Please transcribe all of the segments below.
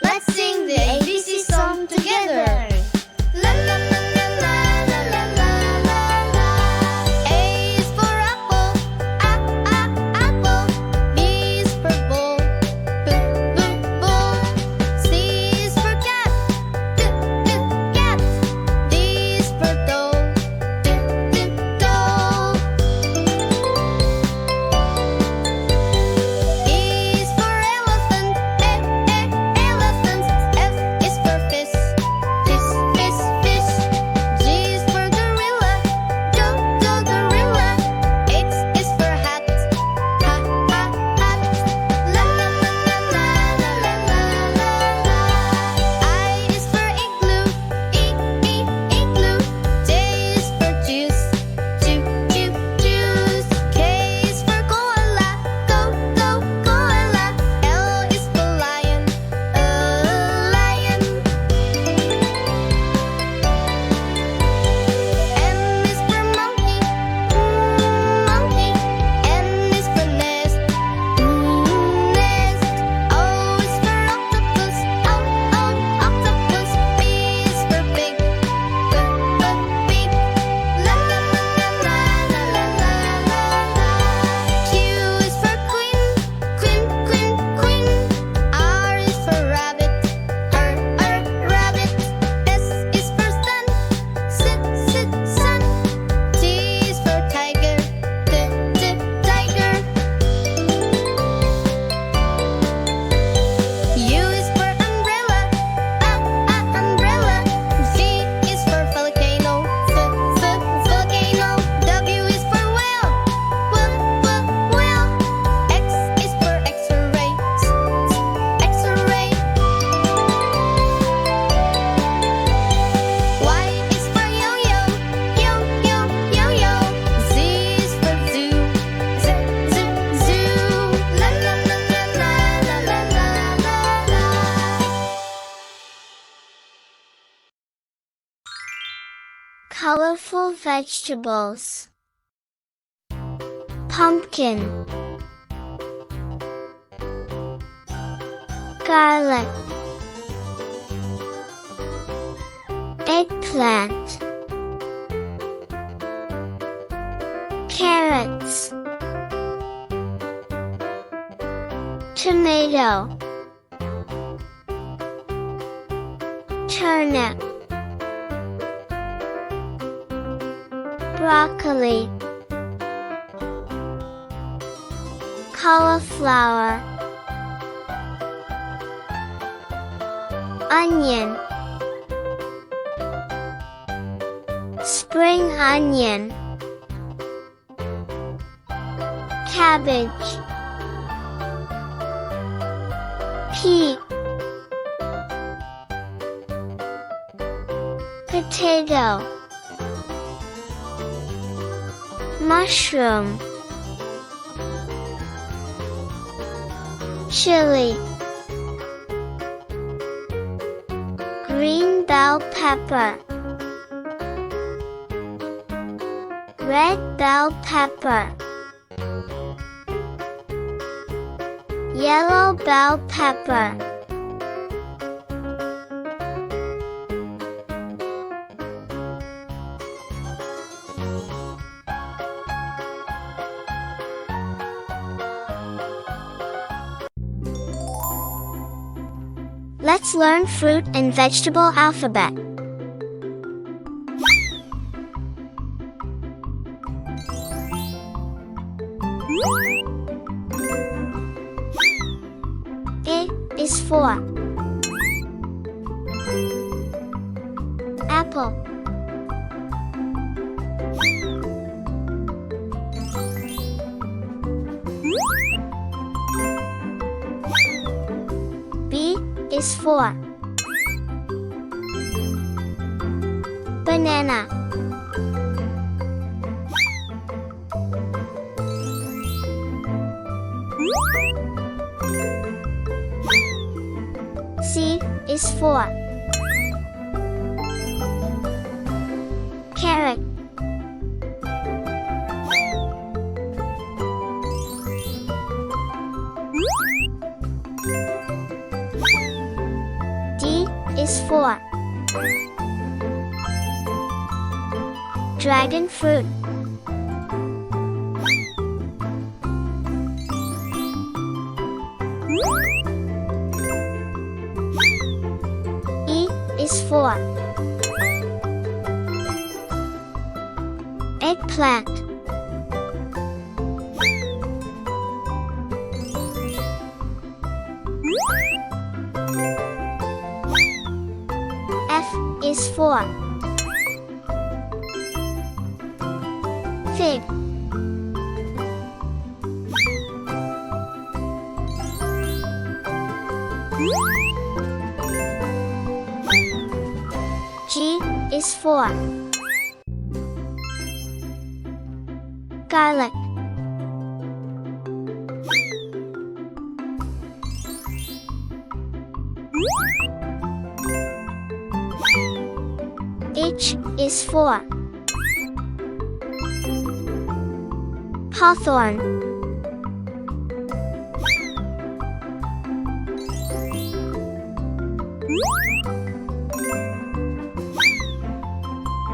Let's sing the ABC song together. La la la la la la la la la la. A is for apple, apple. B is for ball, ball. C is for cat, cat. D is for doll, doll. E is for elephant, elephant. F is for fish, fish. G is for gorilla, gorilla. H is for hat, hat. La la la la la la la la la. I is for igloo, igloo. J is for juice, juice. K is for koala, koala. L is for lion, lion. M is for monkey, monkey. N is for nest, nest. O is for octopus, octopus. P is for pig, pig. La la la la la la la la la. Q is for queen, queen. R is for rabbit, rabbit. S is for sun, sun. T is for tiger, tiger. U is for umbrella, umbrella. V is for volcano, volcano. W is for whale, whale. X is for X-ray, X-ray. Y is for yo-yo, yo-yo. Z is for zoo, zoo. La la la la la la la la la. Colorful vegetables. Pumpkin, garlic, eggplant, carrots, tomato, turnip, broccoli, cauliflower, onion, spring onion, cabbage, pea, potato, mushroom, chili, green bell pepper, red bell pepper, yellow bell pepper. Let's learn fruit and vegetable alphabet. A is for apple. B is for banana. C is for carrot. is for dragon fruit. E is for eggplant. F is for fig. G is for garlic. H is for hawthorn.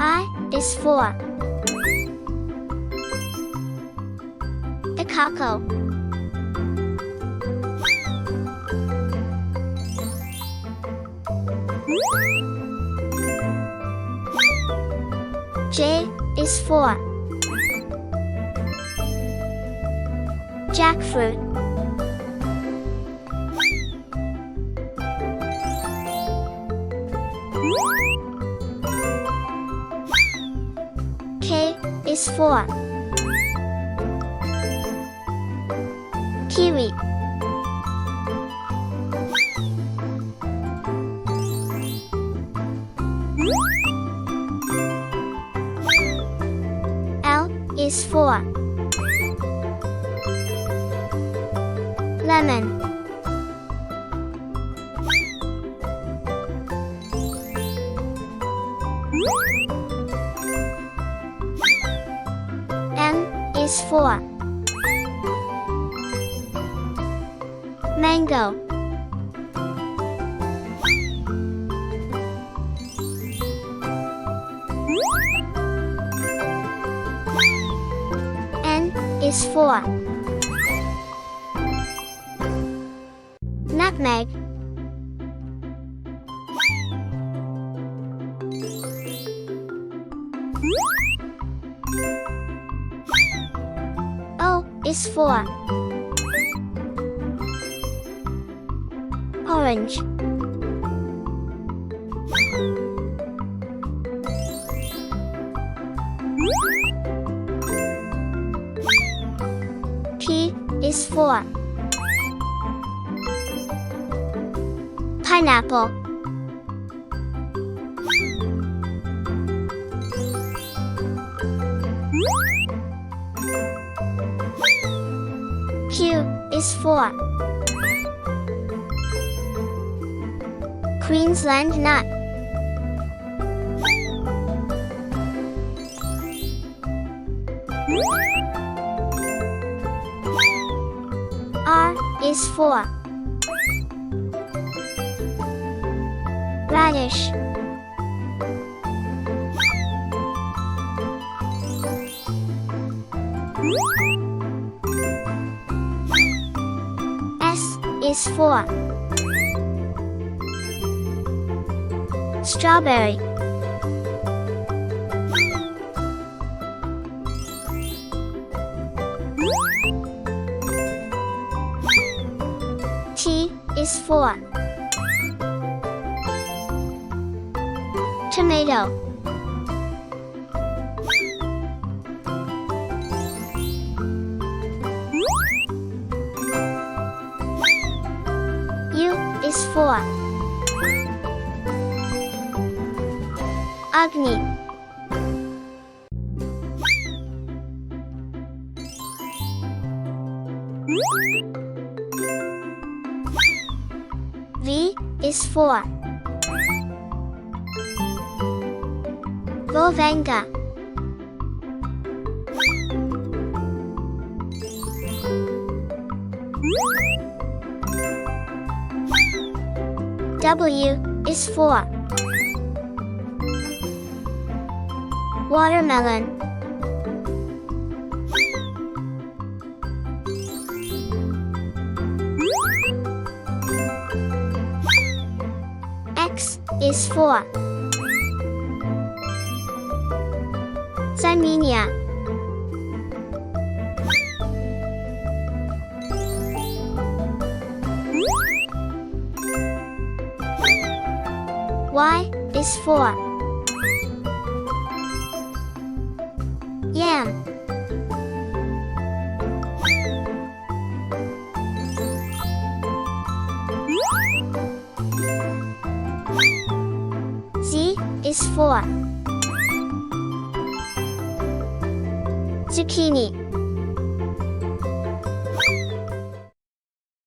I is for Ikako. J is for jackfruit. K is for kiwi. L is for lemon. M is for mango. N is for nutmeg. O is for orange. P is for pineapple. Q is for Queensland nut. R is for radish. S is for strawberry. T is for tomato. U is for Agni. V is for Volvenga. W is for watermelon. X is for Ximenia. Y is for yam. Z is for Zucchini.